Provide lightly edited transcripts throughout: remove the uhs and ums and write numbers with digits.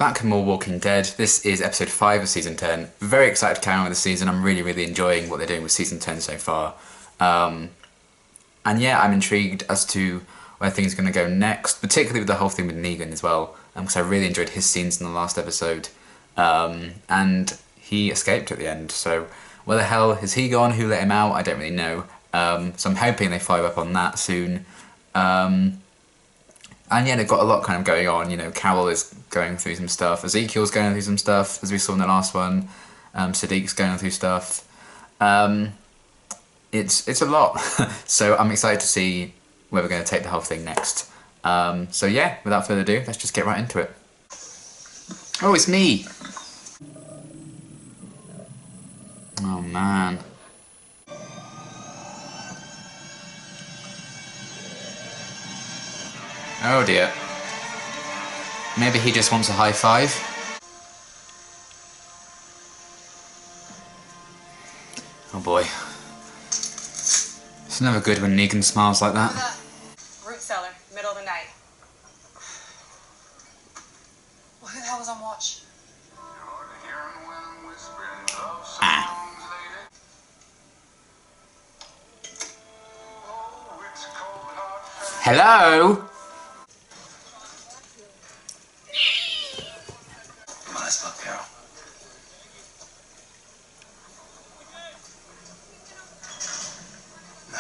Back with more Walking Dead. This is episode 5 of season 10. Very excited to carry on with the season. I'm really enjoying what they're doing with season 10 so far. And yeah, I'm intrigued as to where things are going to go next, particularly with the whole thing with Negan as well, because I really enjoyed his scenes in the last episode. And he escaped at the end, so where the hell has he gone? Who let him out? I don't really know. So I'm hoping they follow up on that soon. And yeah, they've got a lot kind of going on. You know, Carol is going through some stuff. Ezekiel's going through some stuff, as we saw in the last one. Sadiq's going through stuff. It's a lot. So I'm excited to see where we're going to take the whole thing next. So yeah, without further ado, let's just get right into it. Oh, it's me! Oh man. Oh dear. Maybe he just wants a high five? Oh boy. It's never good when Negan smiles like that. Root cellar, middle of the night. Well, who the hell was on watch? Hello? Come on, let's fuck Carol. No.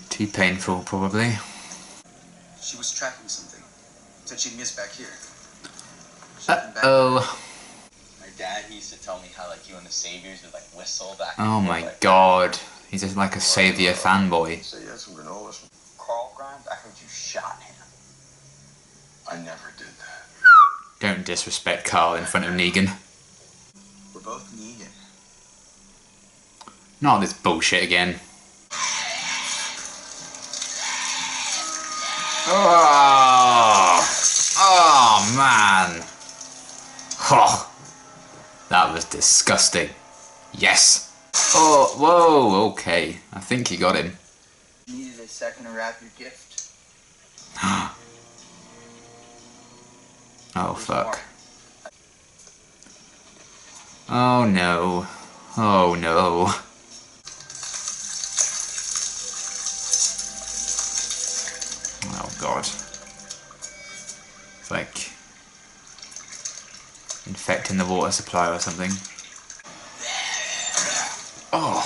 Too painful, probably. She was tracking something. Said she'd miss back here. Uh-oh. My dad used to tell me how like you and the Saviors would like whistle back. Oh my god. He's just like a Saviour fanboy. Say you had some granolas. Carl Grimes, I heard you shot him. I never did that. Don't disrespect Carl in front of Negan. We're both Negan. Not this bullshit again. Oh, oh man. Oh, that was disgusting. Yes. Oh, whoa, okay. I think you got him. Needed a second to wrap your gift. Oh, fuck. Oh no. Oh no. Oh god. It's like infecting the water supply or something. Oh.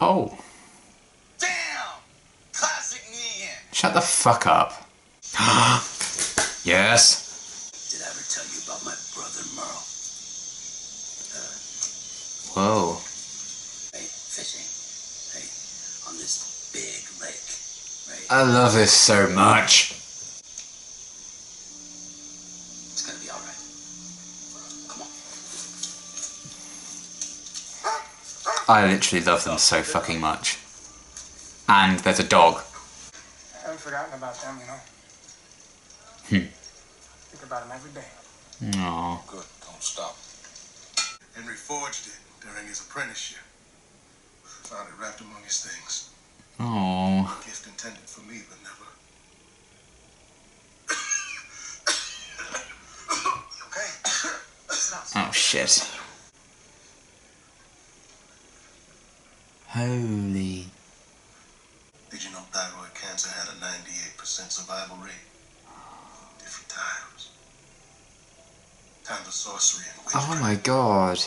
Oh. Damn! Classic Negan! Shut the fuck up. Yes. Did I ever tell you about my brother Merle? Whoa. Hey, fishing. Hey, on this big lake. Right? I love this so much. It's gonna be alright. Come on. I literally love them so fucking much. And there's a dog. I haven't forgotten about them, you know. Think about them every day. Aww. Good, don't stop. Henry forged it during his apprenticeship. Found it wrapped among his things. Aww. Gift intended for me, but never. Okay. Oh shit. Holy. Did you know thyroid cancer had a 98% survival rate? Different times. Times of sorcery and witchcraft. Oh my god.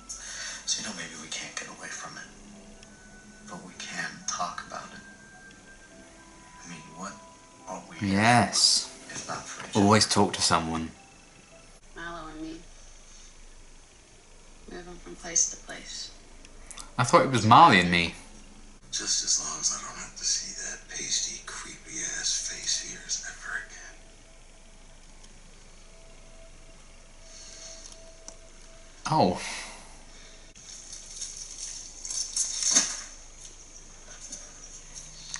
So you know maybe we can't get away from it. But we can talk about it. I mean, what are we Yes. if not for each other? Always talk to someone. Mallow and me. Moving from place to place. I thought it was Marley and me. Just as long as I don't have to see that pasty, creepy ass face of yours ever again. Oh.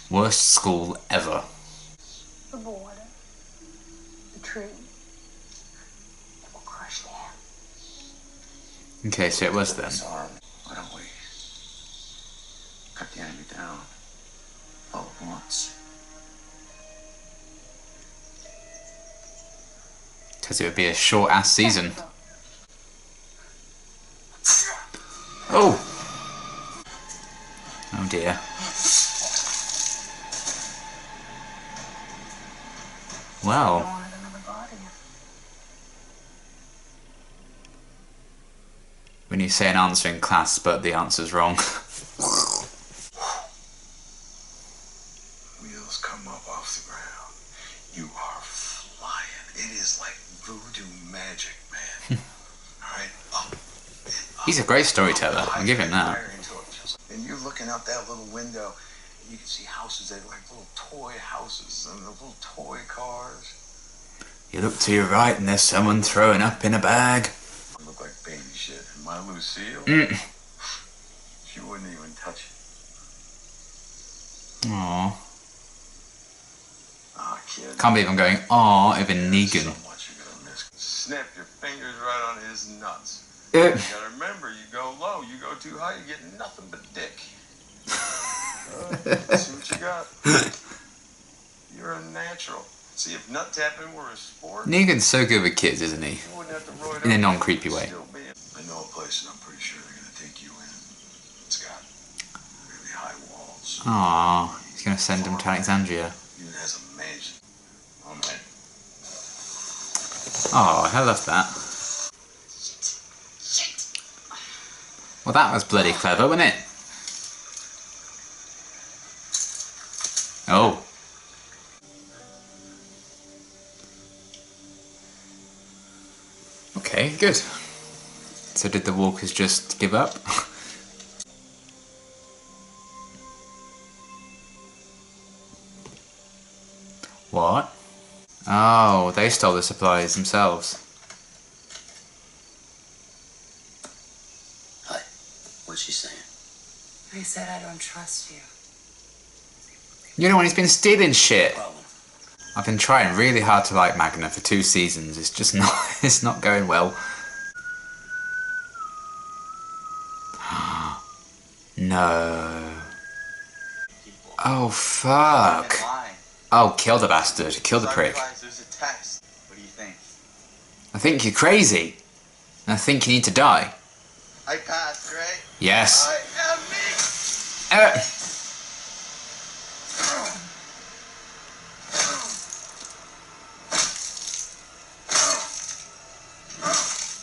Worst school ever. The border, the tree, Okay, so it was then. Why don't we cut the enemy down all at once? Because it would be a short-ass season. Oh! Oh dear. Well. When you say an answer in class, but the answer's wrong. Wheels come up off the ground. You are flying. It is like voodoo magic, man. Alright? Up and up. He's a great storyteller, I'll give him that. And you're looking out that little window, and you can see houses that are like little toy houses and the little toy cars. You look to your right and there's someone throwing up in a bag. Look like baby shit. And my Lucille, she wouldn't even touch it. Aww. Ah, kid. Can't believe I'm going, aww, even Negan. So much you're gonna miss. Snap your fingers right on his nuts. Uh. You gotta remember, you go low, you go too high, you get nothing but dick. See what you got. You're a natural. See, if nut tapping were a sport, Negan's so good with kids, isn't he? you wouldn't have to roll it In a up. non-creepy way. Still be in. I know a place and I'm pretty sure they're gonna take you in. It's got really high walls. Aww, he's gonna send him to Alexandria. Even has a mansion. Oh man. Oh, I love that. Well, that was bloody clever, wasn't it? Oh. Okay, good. So did the walkers just give up? What? Oh, they stole the supplies themselves. Hi. What's she saying? I said I don't trust you. You're the one who's been stealing shit. Problem. I've been trying really hard to like Magna for 2 seasons. It's just not, it's not going well. No. Oh, fuck. Oh, kill the bastard. Kill the prick. There's a test. What do you think? I think you're crazy. And I think you need to die. I passed, right? Yes. I am me.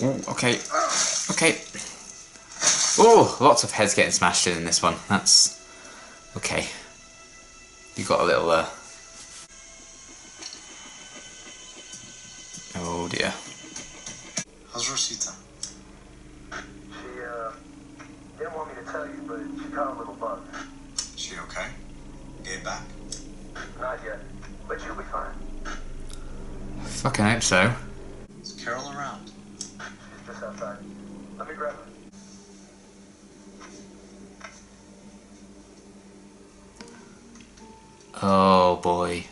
Ooh, okay. Okay. Oh, lots of heads getting smashed in this one. That's... Okay. You got a little, Oh dear. How's Rosita? She, didn't want me to tell you, but she caught a little bug. She okay? Get back? Not yet, but she'll be fine. Fucking hope so. Is Carol around? She's just outside. Let me grab her. Oh boy.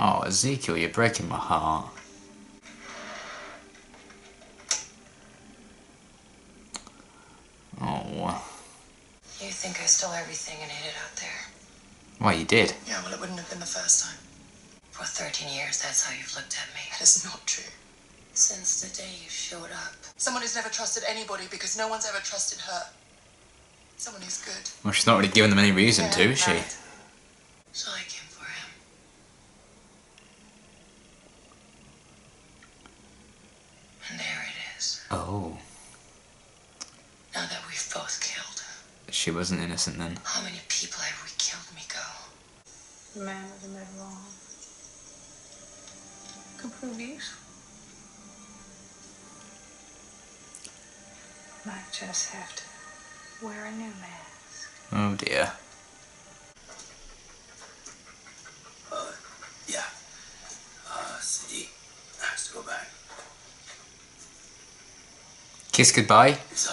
Oh, Ezekiel, you're breaking my heart. Oh. You think I stole everything and hid it out there? Well, you did. Yeah, well, it wouldn't have been the first time. For 13 years, that's how you've looked at me. That is not true. Since the day you showed up. Someone who's never trusted anybody because no one's ever trusted her. Someone who's good. Well, she's not really giving them any reason to, is she? Right. So I came for him. And there it is. Oh. Now that we've both killed. She wasn't innocent then. How many people have we killed, Miko? The man was made wrong. Could prove useful. Might just have to wear a new mask. Oh dear. Yeah. Sadiq has to go back. Kiss goodbye. It's,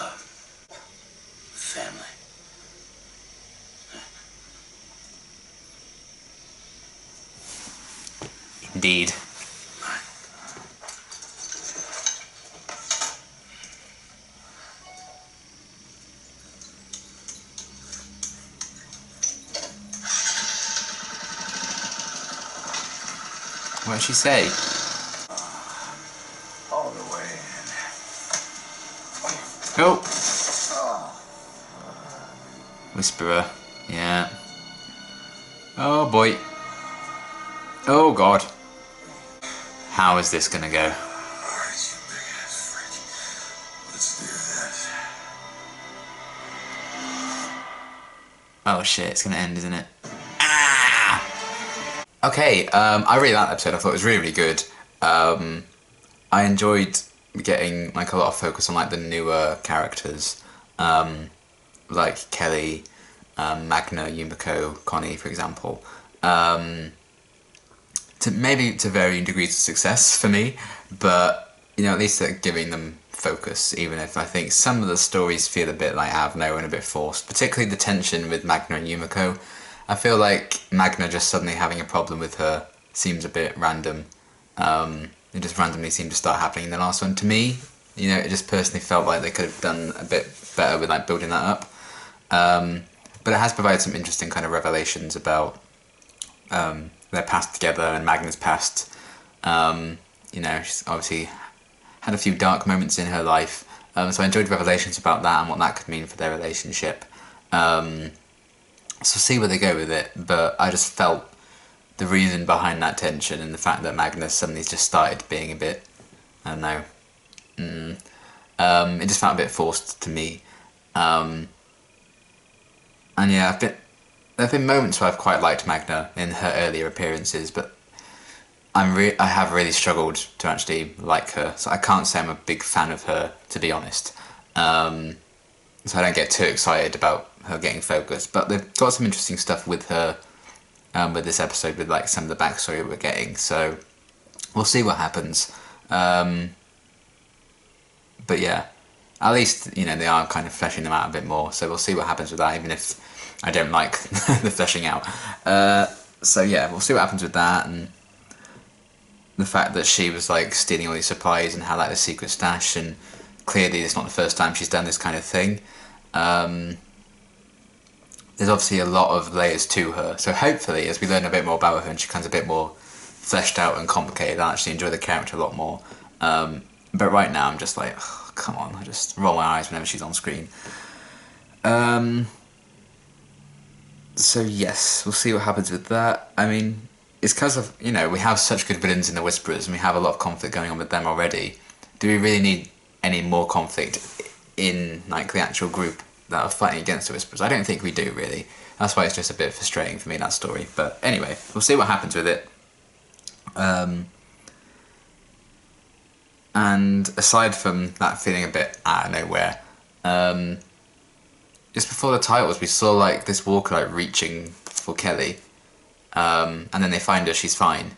family. Indeed. What did she say? All the way in. Oh! Whisperer. Yeah. Oh boy. Oh god. How is this gonna go? Alright, you big ass freak. Let's do this. Oh shit, it's gonna end, isn't it? Ah! Okay, I really liked that episode. I thought it was really, really good. I enjoyed getting like a lot of focus on like the newer characters, like Kelly, Magna, Yumiko, Connie, for example. To varying degrees of success for me, but you know, at least they're giving them focus, even if I think some of the stories feel a bit like out of nowhere and a bit forced, particularly the tension with Magna and Yumiko. I feel like Magna just suddenly having a problem with her seems a bit random. It just randomly seemed to start happening in the last one. To me, you know, it just personally felt like they could have done a bit better with like building that up. But it has provided some interesting kind of revelations about their past together and Magna's past. You know, she's obviously had a few dark moments in her life, so I enjoyed revelations about that and what that could mean for their relationship. So see where they go with it, but I just felt the reason behind that tension and the fact that Magna suddenly just started being a bit, I don't know, it just felt a bit forced to me. And yeah, there have been moments where I've quite liked Magna in her earlier appearances, but I have really struggled to actually like her, so I can't say I'm a big fan of her, to be honest. So I don't get too excited about her getting focused, but they've got some interesting stuff with her with this episode, with like some of the backstory we're getting, so we'll see what happens. But yeah, at least, you know, they are kind of fleshing them out a bit more, so we'll see what happens with that, even if I don't like the fleshing out. So yeah, we'll see what happens with that, and the fact that she was like stealing all these supplies and had like the secret stash, and clearly it's not the first time she's done this kind of thing. There's obviously a lot of layers to her, so hopefully as we learn a bit more about her and she becomes a bit more fleshed out and complicated, I'll actually enjoy the character a lot more. But right now I'm just like, oh, come on, I just roll my eyes whenever she's on screen. So yes, we'll see what happens with that. I mean, it's because of, you know, we have such good villains in the Whisperers and we have a lot of conflict going on with them already. Do we really need any more conflict in like the actual group that are fighting against the Whisperers? I don't think we do, really. That's why it's just a bit frustrating for me, that story. But anyway, we'll see what happens with it. And aside from that feeling a bit out of nowhere, just before the titles we saw like this walker like reaching for Kelly, and then they find her, she's fine.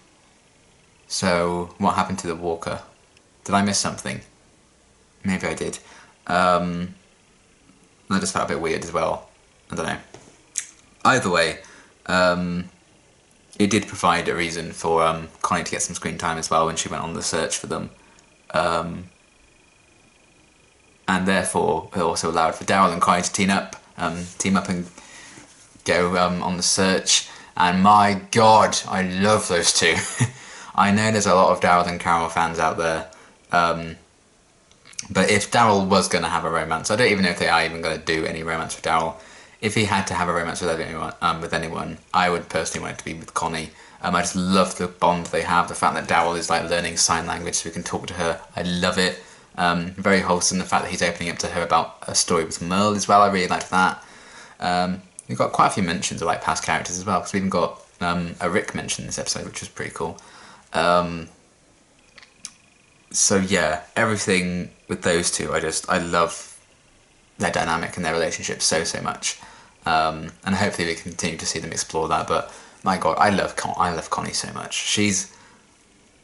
So what happened to the walker? Did I miss something? Maybe I did. That just felt a bit weird as well. I don't know. Either way, it did provide a reason for Connie to get some screen time as well when she went on the search for them. And therefore it also allowed for Daryl and Connie to team up and go on the search. And my god, I love those two. I know there's a lot of Daryl and Carol fans out there, but if Daryl was going to have a romance, I don't even know if they are even going to do any romance with Daryl. If he had to have a romance with anyone, I would personally want it to be with Connie. I just love the bond they have, the fact that Daryl is like learning sign language so he can talk to her. I love it. Very wholesome, the fact that he's opening up to her about a story with Merle as well. I really liked that. We've got quite a few mentions of like past characters as well, because we even got a Rick mention in this episode, which was pretty cool. So yeah, everything with those two, I love their dynamic and their relationship so much. And hopefully we can continue to see them explore that. But my god, I love Connie so much. She's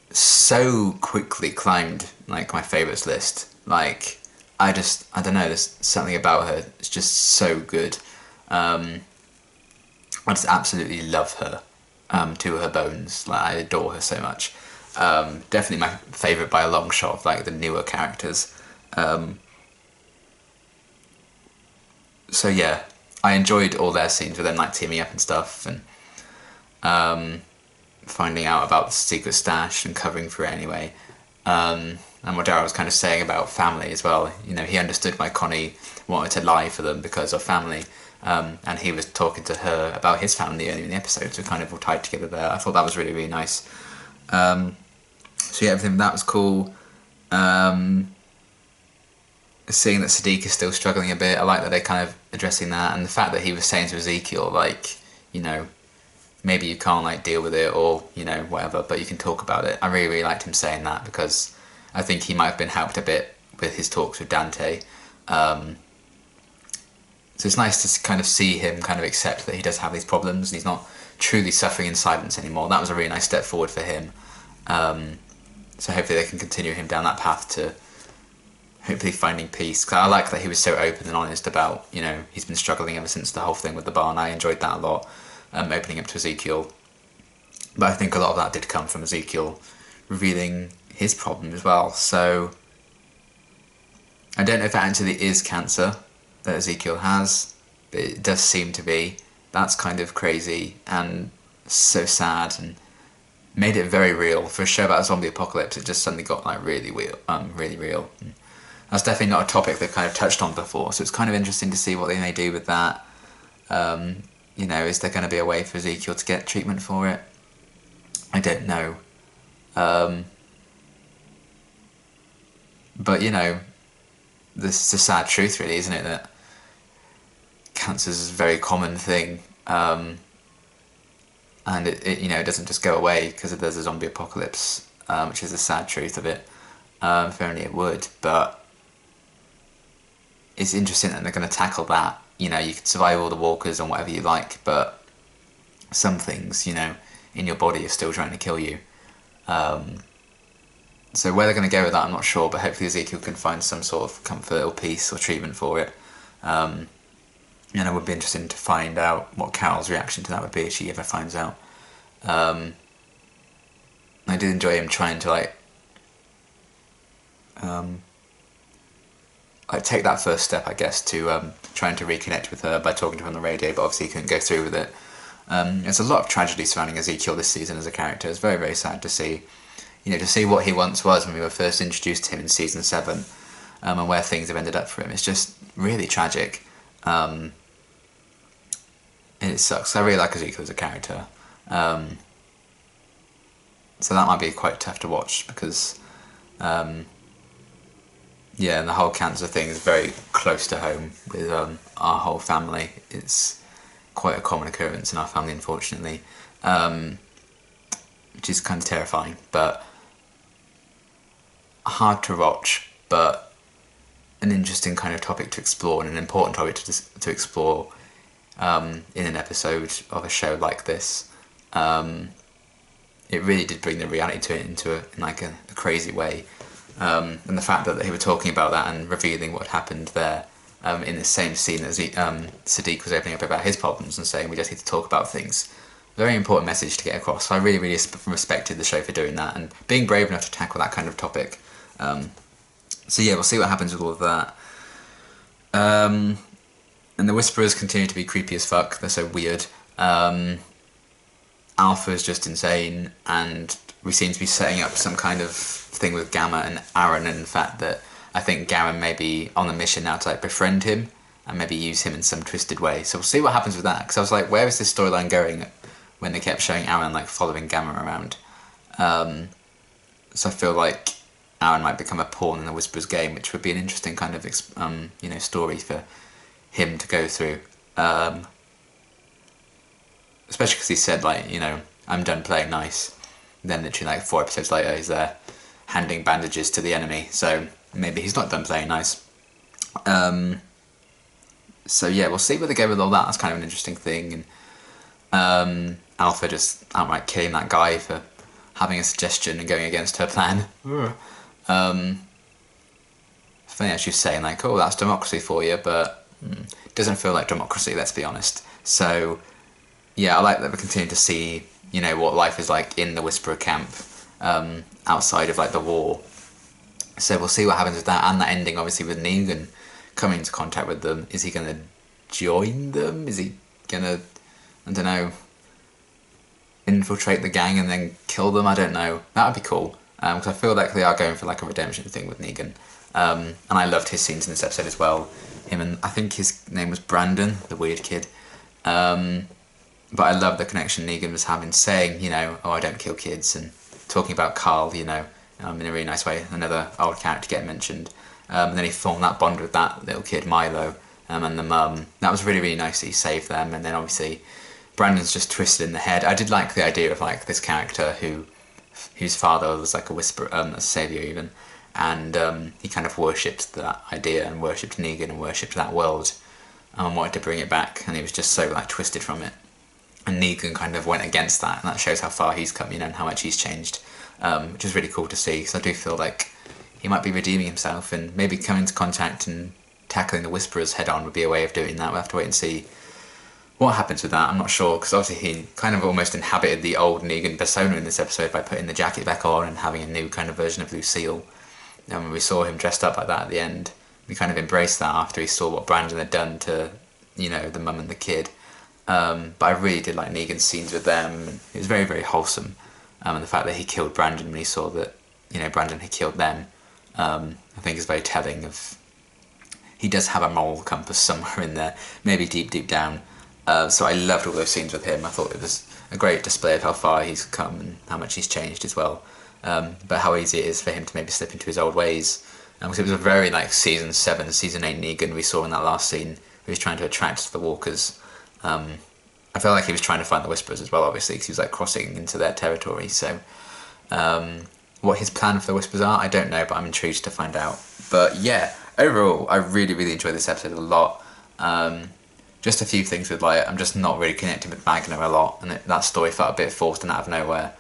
so quickly climbed like my favourites list. Like I don't know, there's something about her, it's just so good. I just absolutely love her to her bones. Like I adore her so much. Definitely my favourite by a long shot of like the newer characters. So yeah, I enjoyed all their scenes with them like teaming up and stuff, and finding out about the secret stash and covering for it anyway. And what Daryl was kind of saying about family as well. You know, he understood why Connie wanted to lie for them because of family. And he was talking to her about his family earlier in the episode, so kind of all tied together there. I thought that was really, really nice. So yeah, everything that was cool. Seeing that Sadiq is still struggling a bit, I like that they're kind of addressing that, and the fact that he was saying to Ezekiel, like, you know, maybe you can't like deal with it or, you know, whatever, but you can talk about it. I really, really liked him saying that because I think he might have been helped a bit with his talks with Dante. So it's nice to kind of see him kind of accept that he does have these problems and he's not truly suffering in silence anymore. That was a really nice step forward for him. So hopefully they can continue him down that path to hopefully finding peace. 'Cause I like that he was so open and honest about, you know, he's been struggling ever since the whole thing with the barn. I enjoyed that a lot, opening up to Ezekiel. But I think a lot of that did come from Ezekiel revealing his problem as well. So I don't know if that actually is cancer that Ezekiel has, but it does seem to be. That's kind of crazy and so sad and made it very real. For a show about a zombie apocalypse, it just suddenly got like really real. Really real. That's definitely not a topic they've kind of touched on before, so it's kind of interesting to see what they may do with that. You know, is there going to be a way for Ezekiel to get treatment for it? I don't know. But, you know, this is a sad truth really, isn't it, that cancer is a very common thing, and it you know, it doesn't just go away because there's a zombie apocalypse, which is the sad truth of it. If only it would, but it's interesting that they're going to tackle that. You know, you can survive all the walkers and whatever you like, but some things, you know, in your body are still trying to kill you. So where they're going to go with that, I'm not sure, but hopefully Ezekiel can find some sort of comfort or peace or treatment for it. And it would be interesting to find out what Carol's reaction to that would be if she ever finds out. I did enjoy him trying to like take that first step, I guess, to trying to reconnect with her by talking to her on the radio, but obviously he couldn't go through with it. There's a lot of tragedy surrounding Ezekiel this season as a character. It's very, very sad to see. You know, to see what he once was when we were first introduced to him in season 7, and where things have ended up for him. It's just really tragic. And it sucks. I really like Ezekiel as a character. So that might be quite tough to watch because, yeah, and the whole cancer thing is very close to home with our whole family. It's quite a common occurrence in our family, unfortunately, which is kind of terrifying, but hard to watch, but an interesting kind of topic to explore and an important topic to explore in an episode of a show like this. It really did bring the reality to it in a crazy way. And the fact that they were talking about that and revealing what happened there in the same scene as Sadiq was opening up about his problems and saying we just need to talk about things. Very important message to get across. So I really, really respected the show for doing that and being brave enough to tackle that kind of topic. So yeah, we'll see what happens with all of that. And the Whisperers continue to be creepy as fuck. They're so weird. Alpha is just insane, and we seem to be setting up some kind of thing with Gamma and Aaron, and the fact that I think Gamma may be on a mission now to like befriend him and maybe use him in some twisted way. So we'll see what happens with that, because I was like, where is this storyline going when they kept showing Aaron like following Gamma around? So I feel like Aaron might become a pawn in the Whisperers game, which would be an interesting kind of story for him to go through. Especially because he said, like, you know, I'm done playing nice. And then literally like 4 episodes later he's there handing bandages to the enemy, so maybe he's not done playing nice. So yeah, we'll see where they go with all that. That's kind of an interesting thing. And Alpha just outright killing that guy for having a suggestion and going against her plan. Funny as she's saying like, oh, that's democracy for you, but it doesn't feel like democracy, let's be honest. So yeah, I like that we continue to see, you know, what life is like in the Whisperer camp, outside of like the war. So we'll see what happens with that, and that ending obviously with Negan coming into contact with them. Is he going to join them? Is he going to, I don't know. infiltrate the gang and then kill them. I don't know. That would be cool. Because I feel like they are going for like a redemption thing with Negan. And I loved his scenes in this episode as well. Him and I think his name was Brandon, the weird kid. But I love the connection Negan was having, saying, you know, oh, I don't kill kids, and talking about Carl, you know, in a really nice way. Another old character getting mentioned. And then he formed that bond with that little kid, Milo, and the mum. That was really, really nice that he saved them. And then obviously Brandon's just twisted in the head. I did like the idea of like this character whose father was like a whisperer, a saviour even, and he kind of worshipped that idea and worshipped Negan and worshipped that world, and wanted to bring it back, and he was just so like twisted from it. And Negan kind of went against that, and that shows how far he's come, you know, and how much he's changed, which is really cool to see, because I do feel like he might be redeeming himself, and maybe coming into contact and tackling the Whisperers head on would be a way of doing that. We'll have to wait and see what happens with that. I'm not sure, because obviously he kind of almost inhabited the old Negan persona in this episode by putting the jacket back on and having a new kind of version of Lucille. And when we saw him dressed up like that at the end, we kind of embraced that after he saw what Brandon had done to, you know, the mum and the kid. But I really did like Negan's scenes with them. It was very, very wholesome. And the fact that he killed Brandon when he saw that, you know, Brandon had killed them, I think is very telling of... He does have a moral compass somewhere in there, maybe deep, deep down. So I loved all those scenes with him. I thought it was a great display of how far he's come and how much he's changed as well. But how easy it is for him to maybe slip into his old ways. Because it was a very like season 7, season 8 Negan we saw in that last scene. He was trying to attract the walkers. I felt like he was trying to find the Whisperers as well, obviously, because he was like crossing into their territory. So what his plan for the Whisperers are, I don't know, but I'm intrigued to find out. But yeah, overall, I really, really enjoyed this episode a lot. Just a few things with like, I'm just not really connecting with Magna a lot, and that story felt a bit forced and out of nowhere.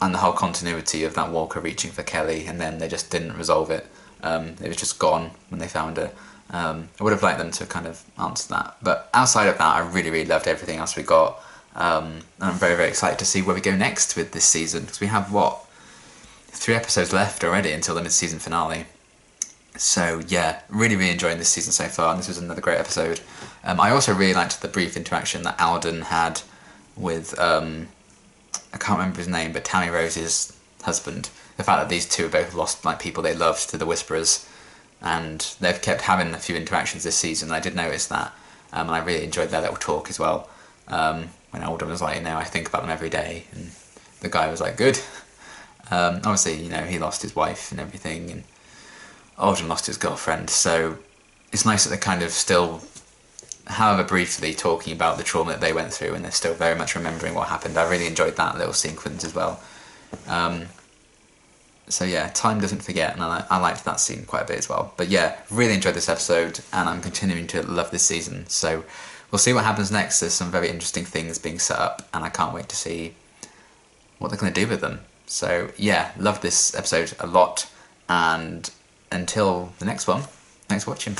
And the whole continuity of that Walker reaching for Kelly, and then they just didn't resolve it. It was just gone when they found her. I would have liked them to kind of answer that. But outside of that, I really, really loved everything else we got. And I'm very, very excited to see where we go next with this season, because we have, 3 episodes left already until the mid-season finale. So yeah, really, really enjoying this season so far, and this was another great episode. I also really liked the brief interaction that Alden had with, I can't remember his name, but Tammy Rose's husband. The fact that these two are both lost like people they loved to the Whisperers, and they've kept having a few interactions this season. I did notice that, and I really enjoyed their little talk as well. When Alden was like, you know, I think about them every day, and the guy was like, good. Obviously, you know, he lost his wife and everything, and Alden lost his girlfriend, so it's nice that they're kind of still, however briefly, talking about the trauma that they went through, and they're still very much remembering what happened. I really enjoyed that little sequence as well. So yeah, time doesn't forget, and I liked that scene quite a bit as well. But yeah, really enjoyed this episode, and I'm continuing to love this season. So we'll see what happens next. There's some very interesting things being set up, and I can't wait to see what they're going to do with them. So yeah, loved this episode a lot, and until the next one, thanks for watching.